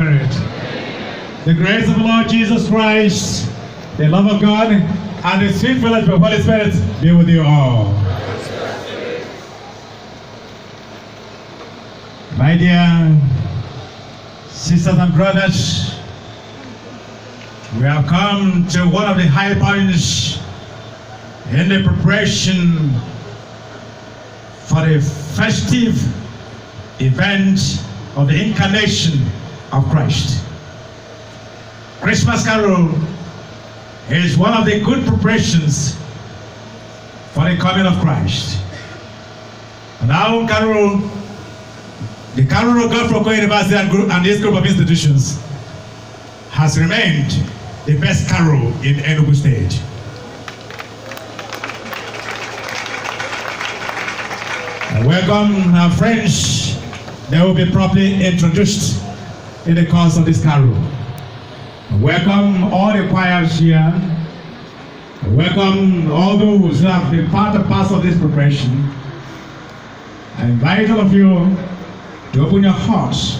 Spirit. The grace of the Lord Jesus Christ, the love of God, and the sweet fellowship of the Holy Spirit be with you all. My dear sisters and brothers, we have come to one of the high points in the preparation for the festive event of the incarnation of Christ. Christmas Carol is one of the good preparations for the coming of Christ. And our carol, the carol of Godfrey Okoye University and this group of institutions, has remained the best carol in Enugu State. I welcome our friends. They will be properly introduced in the course of this carol. I welcome all the choirs here. I welcome all those who have been part and parcel of this preparation. I invite all of you to open your hearts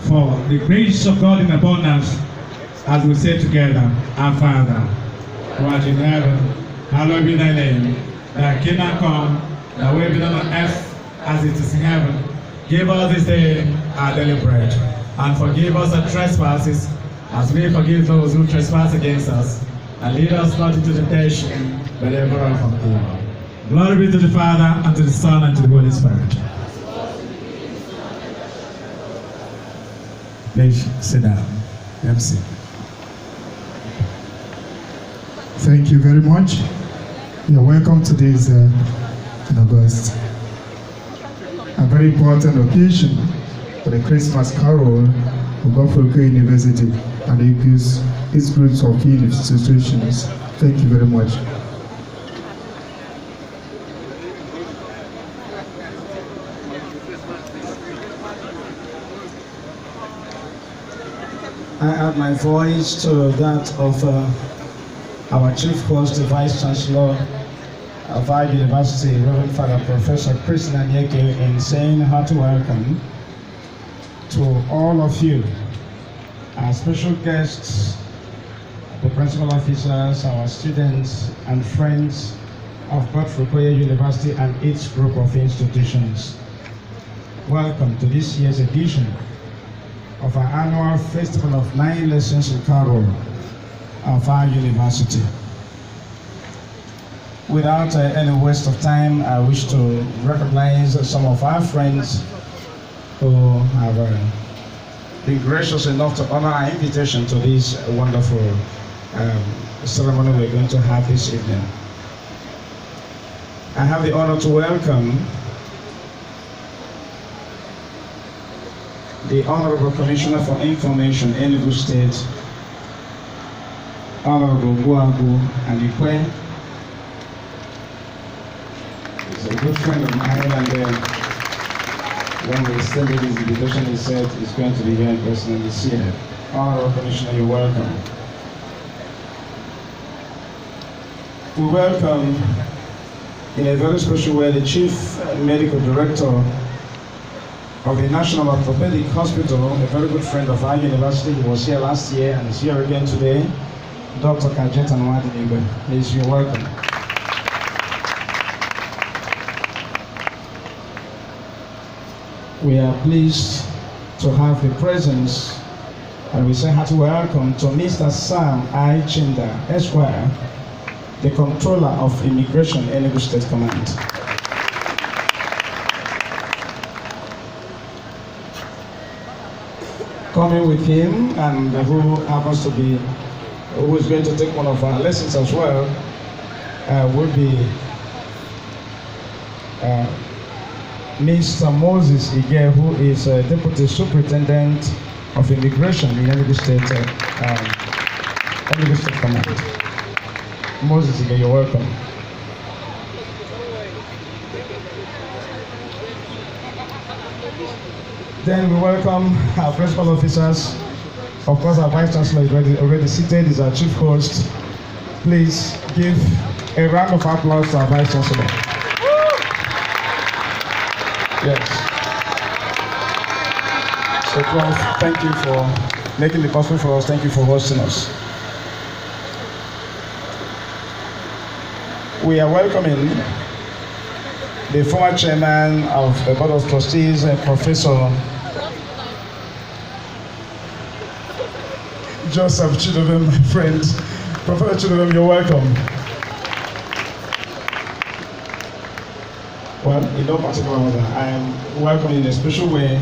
for the grace of God in abundance as we say together, Our Father, who art in heaven, hallowed be thy name. Thy kingdom come, thy will be done on earth as it is in heaven. Give us this day our daily bread, and forgive us our trespasses, as we forgive those who trespass against us. And lead us not into temptation, but deliver us from evil. Glory be to the Father, and to the Son, and to the Holy Spirit. Please sit down. MC. Thank you very much. You're welcome to this August. A very important occasion for the Christmas Carol of Godfrey Okoye University and its groups of institutions. Thank you very much. I add my voice to that of our Chief Host, the Vice Chancellor of our University, Reverend Father Professor Chris Nanyeke, in saying hearty welcome to all of you, our special guests, the principal officers, our students and friends of Godfrey Okoye University and its group of institutions. Welcome to this year's edition of our annual Festival of 9 Lessons in Carol of our university. Without any waste of time, I wish to recognize some of our friends who have been gracious enough to honor our invitation to this wonderful ceremony we're going to have this evening. I have the honor to welcome the Honorable Commissioner for Information, Enugu State, Honorable Guagu and Ikwe. He's a good friend of mine, and when we extended his invitation, he said he's going to be here in person this year. Honorable Commissioner, you're welcome. We welcome, in a very special way, the Chief Medical Director of the National Orthopedic Hospital, a very good friend of our university. He was here last year and is here again today, Dr. Kajeta Nwadinigbe. Please, you're welcome. We are pleased to have the presence, and we say hearty welcome to Mr. Sam I. Chinda, Esquire, the Comptroller of Immigration, Enugu State Command. Coming with him, and who happens to be, who is going to take one of our lessons as well, will be Mr. Moses Ige, who is Deputy Superintendent of Immigration in Enugu State Command. Moses Ige, you're welcome. Then we welcome our principal officers. Of course, our Vice Chancellor is already seated, is our Chief Host. Please give a round of applause to our Vice Chancellor. Yes. So, Prof, thank you for making it possible for us. Thank you for hosting us. We are welcoming the former chairman of the Board of Trustees, Professor Joseph Chidovem, my friend. Professor Chidovem, you're welcome. Well, in no particular order, I am welcoming in a special way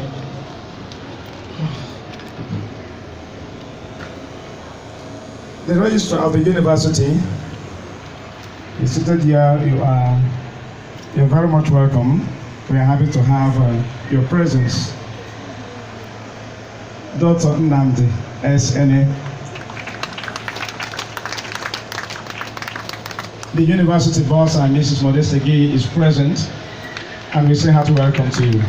the registrar of the university. You seated here, you're very much welcome. We are happy to have your presence. Dr. Nnamdi S.N.A. The university boss and Mrs. Modestegi is present, and we say hearty welcome to you.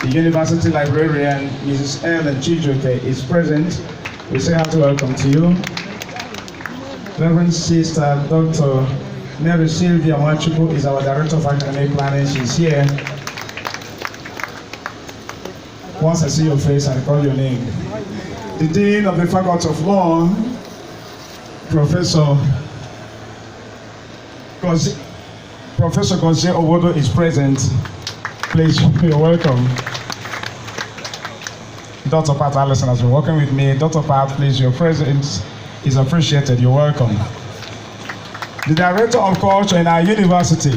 The university librarian, Mrs. Ellen Chijoke, is present. We say hearty welcome to you. Reverend Sister Dr. Mary Sylvia Mwachuku is our Director of Academic Planning. She's here. Once I see your face, I call your name. The Dean of the Faculty of Law, Professor Gozie Owodo is present. Please, you're welcome. Dr. Pat Allison has been working with me. Dr. Pat, please, your presence is appreciated. You're welcome. The Director of Culture in our university,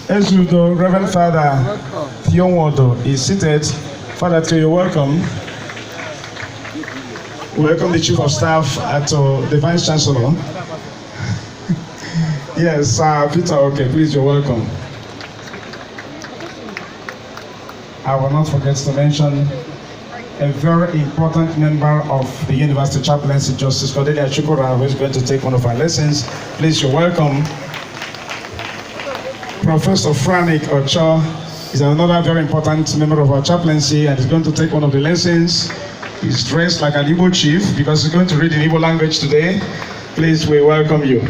Ezudo, Reverend Father Thionwodo, is seated. Father Theo, you're welcome. Welcome the Chief of Staff to the Vice Chancellor. Yes, Peter, okay, please, you're welcome. I will not forget to mention a very important member of the University Chaplaincy, Justice Cordelia Choral, who is going to take one of our lessons. Please, you're welcome. Professor Franik Ocho is another very important member of our chaplaincy and is going to take one of the lessons. He's dressed like an Igbo chief because he's going to read in Igbo language today. Please, we welcome you.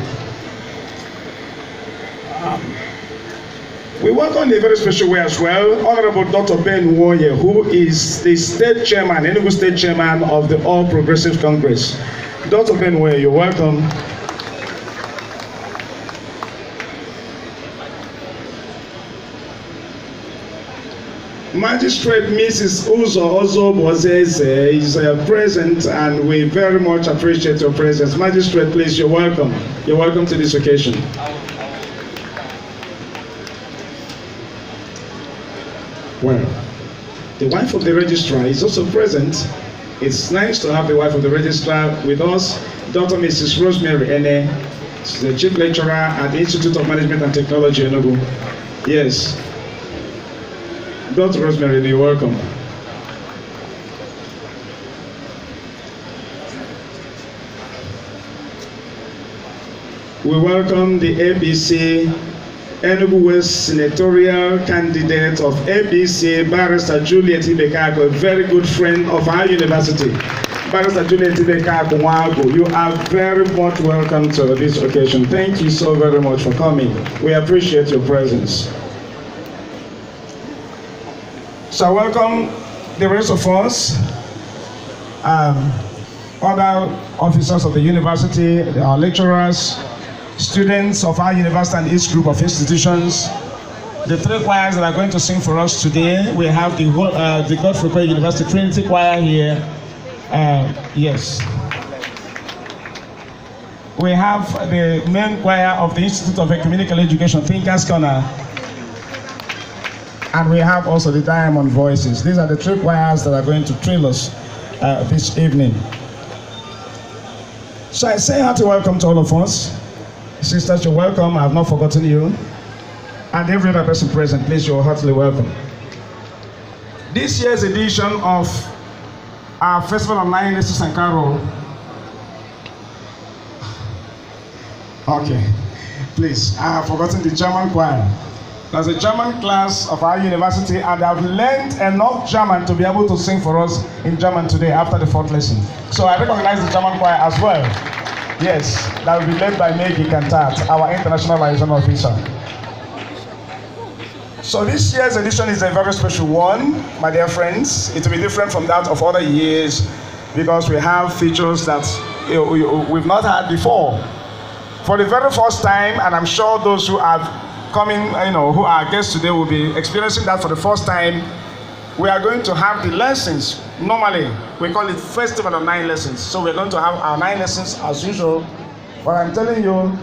We welcome in a very special way as well, Honorable Dr. Ben Woye, who is the State Chairman, Enugu State Chairman of the All Progressive Congress. Dr. Ben Woye, you're welcome. Magistrate Mrs. Uzo Ozobozeze is present, and we very much appreciate your presence. Magistrate, please, you're welcome. You're welcome to this occasion. Well, the wife of the registrar is also present. It's nice to have the wife of the registrar with us, Dr. Mrs. Rosemary Ene. She's the Chief Lecturer at the Institute of Management and Technology, Enugu. Yes. Dr. Rosemary, you're welcome. We welcome the ABC Enugu West senatorial candidate of ABC, Barrister Juliet Ibekago, a very good friend of our university. Barrister Juliet Ibekago, you are very much welcome to this occasion. Thank you so very much for coming. We appreciate your presence. So I welcome the rest of us, other officers of the university, our lecturers, students of our university and its group of institutions. The three choirs that are going to sing for us today, we have the Godfrey University Trinity choir here. Yes. We have the main choir of the Institute of Ecumenical Education, Thinkers Corner. And we have also the Diamond Voices. These are the three choirs that are going to thrill us this evening. So I say hearty welcome to all of us. Sisters, you're welcome. I have not forgotten you. And every other person present, please, you're heartily welcome. This year's edition of our Festival of IECE and Carol. Okay, please, I have forgotten the German choir. There's a German class of our university, and they have learned enough German to be able to sing for us in German today after the fourth lesson. So I recognize the German choir as well. Yes, that will be led by Maggie Cantat, our international liaison officer. So this year's edition is a very special one, my dear friends. It will be different from that of other years because we have features that we've not had before. For the very first time, and I'm sure those who are coming, who are guests today will be experiencing that for the first time, we are going to have the lessons. Normally, we call it Festival of 9 Lessons. So we're going to have our 9 lessons as usual. But I'm telling you,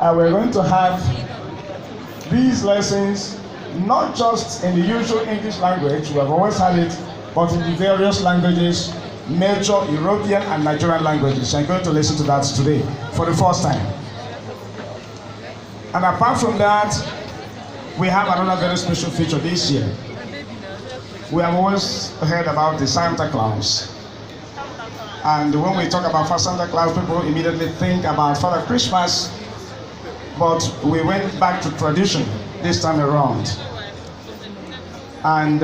we're going to have these lessons not just in the usual English language, we have always had it, but in the various languages, major European and Nigerian languages. I'm going to listen to that today for the first time. And apart from that, we have another very special feature this year. We have always heard about the Santa Claus. And when we talk about Santa Claus, people immediately think about Father Christmas, but we went back to tradition this time around. And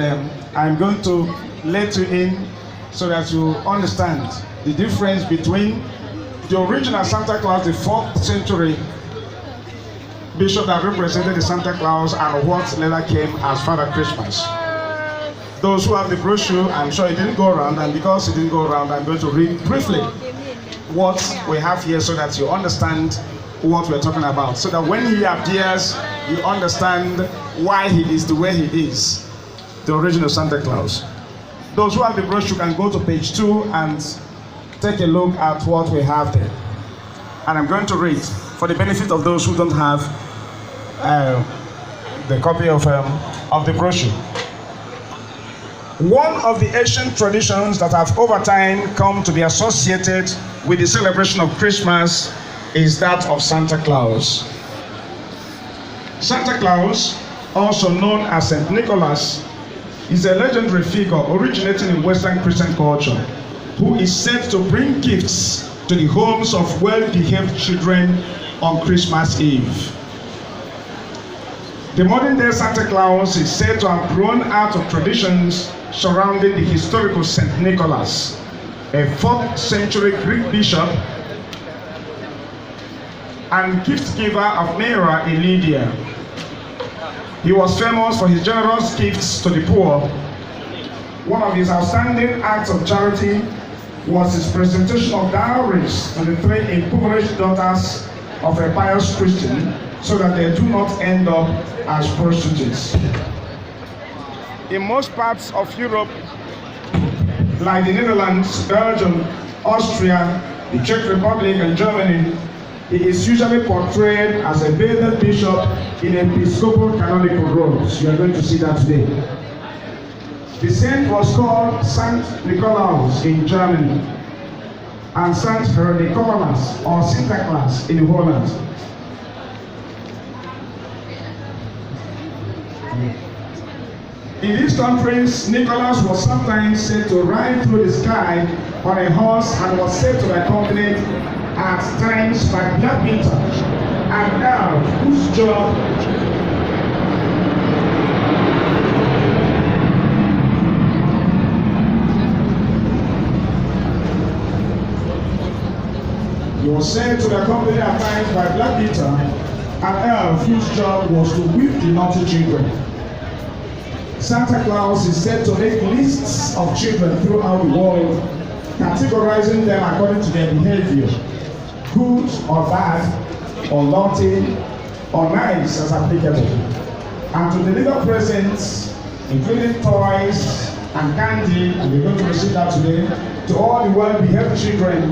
I'm going to let you in so that you understand the difference between the original Santa Claus, the 4th century bishop that represented the Santa Claus, and what later came as Father Christmas. Those who have the brochure, I'm sure it didn't go around, and because it didn't go around, I'm going to read briefly what we have here so that you understand what we're talking about, so that when he appears, you understand why he is the way he is, the original Santa Claus. Those who have the brochure can go to page 2 and take a look at what we have there. And I'm going to read for the benefit of those who don't have the copy of the brochure. One of the ancient traditions that have over time come to be associated with the celebration of Christmas is that of Santa Claus. Santa Claus, also known as Saint Nicholas, is a legendary figure originating in Western Christian culture, who is said to bring gifts to the homes of well-behaved children on Christmas Eve. The modern-day Santa Claus is said to have grown out of traditions surrounding the historical Saint Nicholas, a 4th century Greek bishop and gift giver of Myra in Lydia. He was famous for his generous gifts to the poor. One of his outstanding acts of charity was his presentation of dowries to the 3 impoverished daughters of a pious Christian so that they do not end up as prostitutes. In most parts of Europe, like the Netherlands, Belgium, Austria, the Czech Republic, and Germany, he is usually portrayed as a bathed bishop in episcopal canonical robes. You are going to see that today. The saint was called Saint Nikolaus in Germany and Saint Nicholas or Sinterklaas in Holland. In these countries, Nicholas was sometimes said to ride through the sky on a horse and was said to be accompanied at times by Black Peter, an elf whose job he was said to be accompanied at times by Black Peter, an elf whose job was to whip the naughty children. Santa Claus is said to make lists of children throughout the world, categorizing them according to their behavior, good or bad, or naughty, or nice as applicable, and to deliver presents, including toys and candy, and we're going to receive that today, to all the well-behaved children,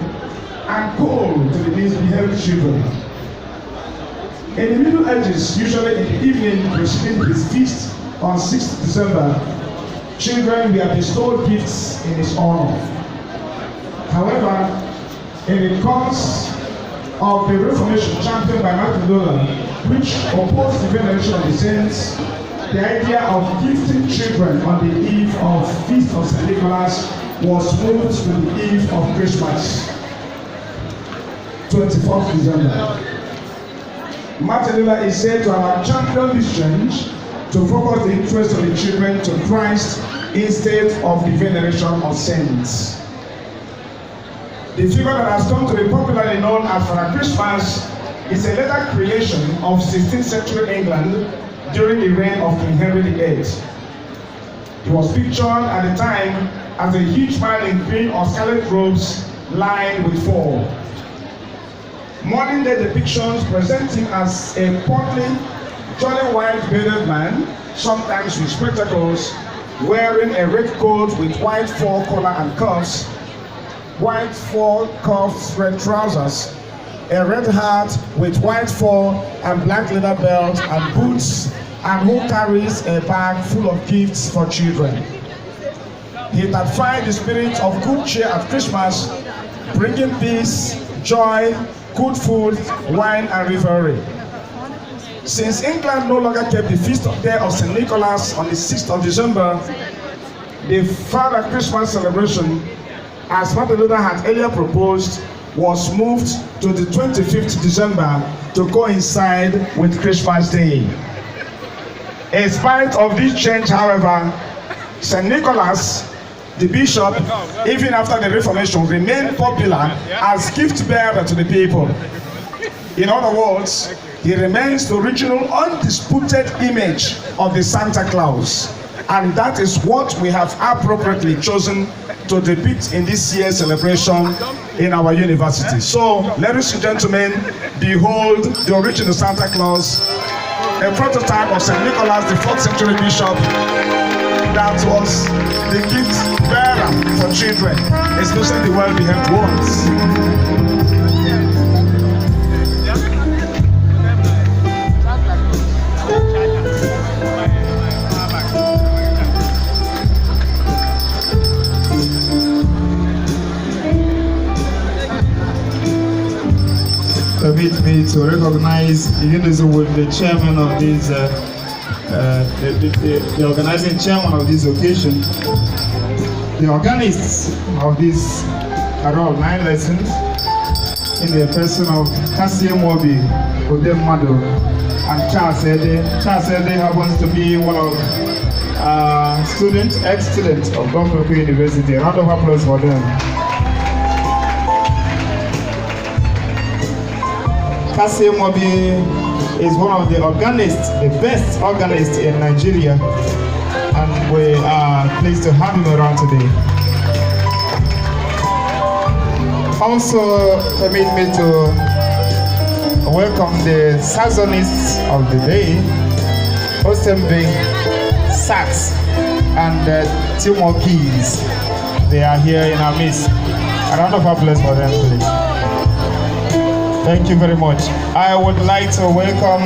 and coal to the misbehaved children. In the Middle Ages, usually in the evening preceding his feast on 6th December, children were bestowed gifts in his honor. However, in the course of the Reformation championed by Martin Luther, which opposed the veneration of the saints, the idea of gifting children on the eve of Feast of St. Nicholas was moved to the eve of Christmas, 24th December. Martin Luther is said to have championed this change to focus the interest of the children to Christ instead of the veneration of saints. The figure that has come to be popularly known as Father Christmas is a later creation of 16th century England during the reign of King Henry VIII. He was pictured at the time as a huge man in green or scarlet robes lined with fur. Modern day depictions present him as a portly, jolly white bearded man, sometimes with spectacles, wearing a red coat with white fur collar and cuffs, white fur cuffs, red trousers, a red hat with white fur and black leather belt and boots, and who carries a bag full of gifts for children. He testified the spirit of good cheer at Christmas, bringing peace, joy, good food, wine, and revelry. Since England no longer kept the feast day of St. Nicholas on the 6th of December, the Father Christmas celebration, as Martin Luther had earlier proposed, was moved to the 25th December to coincide with Christmas Day. In spite of this change, however, St. Nicholas, the bishop, even after the Reformation, remained popular as gift bearer to the people. In other words, he remains the original undisputed image of the Santa Claus, and that is what we have appropriately chosen to depict in this year's celebration in our university. So, ladies and gentlemen, behold the original Santa Claus, a prototype of St. Nicholas, the 4th century bishop, that was the gift bearer for children, especially the well-behaved ones. Permit me to recognize unison with the chairman of this, the organizing chairman of this occasion, the organists of this Choral 9 lessons, in the person of Cassie Mobi, Odem Mado, and Charles Ede. Charles Ede happens to be one of ex-students of Godfrey University. A round of applause for them. Cassie Mobi is one of the organists, the best organist in Nigeria, and we are pleased to have him around today. Also, permit me to welcome the saxonists of the day, Osembe, sax, and Timor keys. They are here in our midst. A round of applause for them, please. Thank you very much. I would like to welcome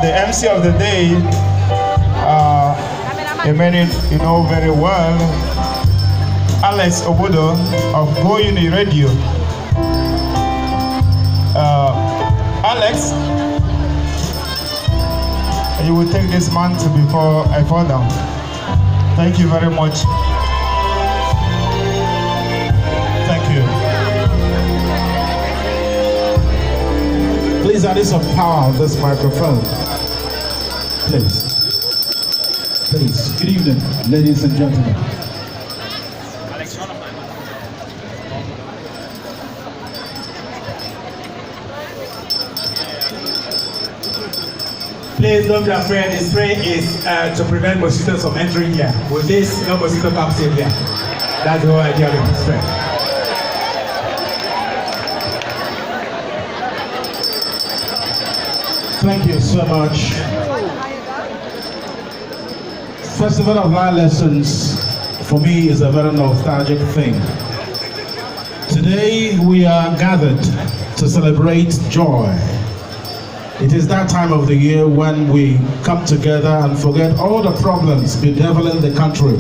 the MC of the day, a man you know very well, Alex Obodo of Go Uni Radio. Alex, you will take this mantle before I fall down. Thank you very much. Thank you. Please add some power on this microphone. Please. Please. Good evening, ladies and gentlemen. Please don't be afraid. The spray is to prevent mosquitoes from entering here. With this, no mosquito comes in here. That's the whole idea of the spray. Thank you so much. Festival of Live Lessons for me is a very nostalgic thing. Today we are gathered to celebrate joy. It is that time of the year when we come together and forget all the problems bedeviling the country,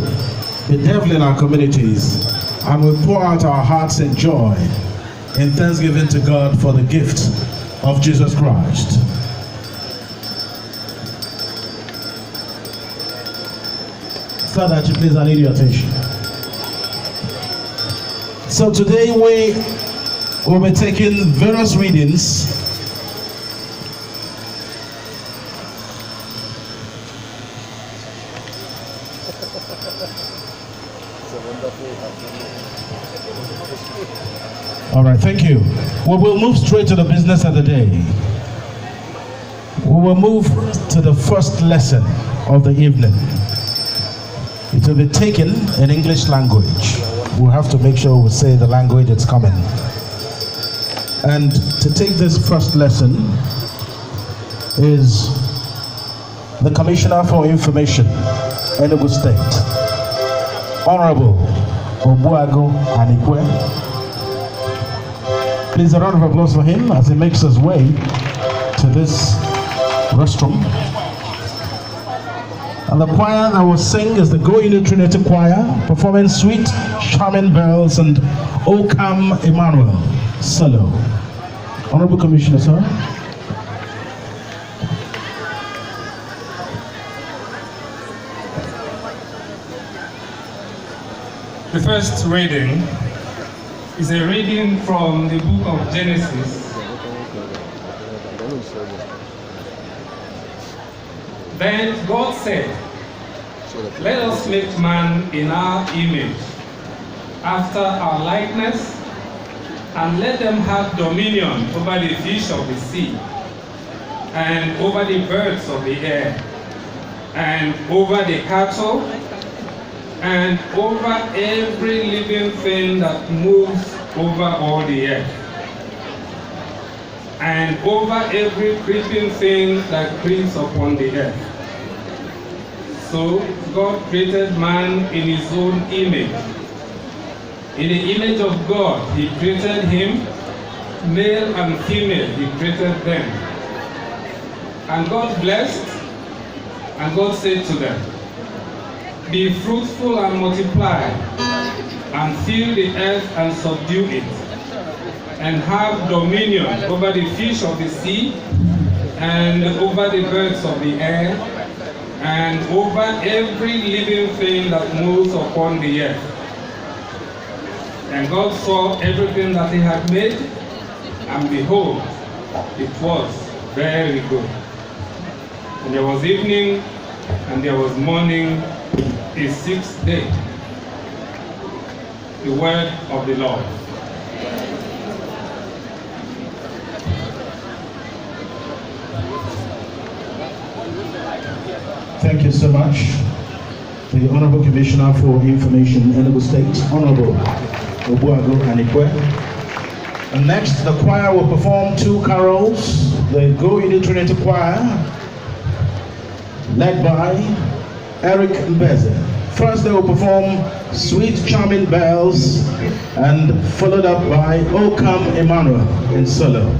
bedeviling our communities, and we pour out our hearts in joy in thanksgiving to God for the gift of Jesus Christ. Father, please, I need your attention. So today we will be taking various readings All right, thank you. We will move straight to the business of the day. We will move to the first lesson of the evening. It will be taken in English language. We'll have to make sure we say the language it's coming. And to take this first lesson is the Commissioner for Information, Enugu State, Honorable Obuago Anikwe. Please a round of applause for him as he makes his way to this restroom. And the choir that will sing is the Trinity Choir, performing Sweet Charming Bells and O Come Emmanuel solo. Honorable Commissioner, sir. The first reading is a reading from the book of Genesis. Then God said, "Let us make man in our image, after our likeness, and let them have dominion over the fish of the sea, and over the birds of the air, and over the cattle, and over every living thing that moves over all the earth, and over every creeping thing that creeps upon the earth." So God created man in his own image. In the image of God, he created him, male and female, he created them. And God blessed, and God said to them, "Be fruitful and multiply, and fill the earth and subdue it, and have dominion over the fish of the sea, and over the birds of the air, and over every living thing that moves upon the earth." And God saw everything that he had made, and behold, it was very good. And there was evening, and there was morning, the sixth day. The word of the Lord. Thank you so much. The Honorable Commissioner for Information, Enugu State, Honorable Obuago Anikwe. And next, the choir will perform two carols. The Trinity Choir, led by Eric Mbeze. First, they will perform Sweet Charming Bells, and followed up by O Come Emmanuel in solo.